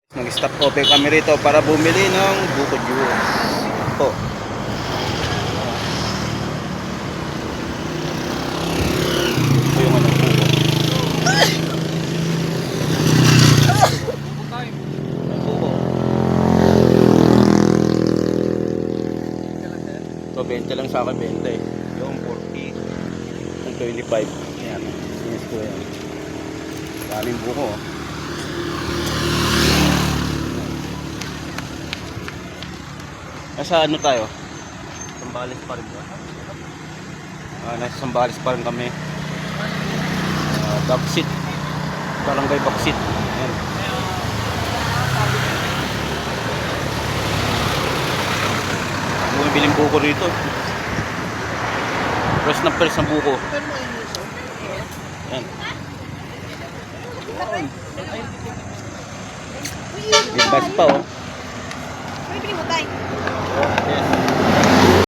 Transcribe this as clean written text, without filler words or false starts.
Nag-stop open kami rito para bumili ng buko juice. Po. Ito yung ano, buko. Buko. So, 20 lang sa akin, 20. Yung 40. Yung 25. Ayan. Sinis ko yan. Daming buko. Nasa ano tayo? Sambales pa rin ba? Nasa Sambales pa rin kami. Baksit. Barangay Baksit. Ayan. Bumibiling buko rito. Press na buko. Ayan. Bibas pa oh. May bili mo tayo.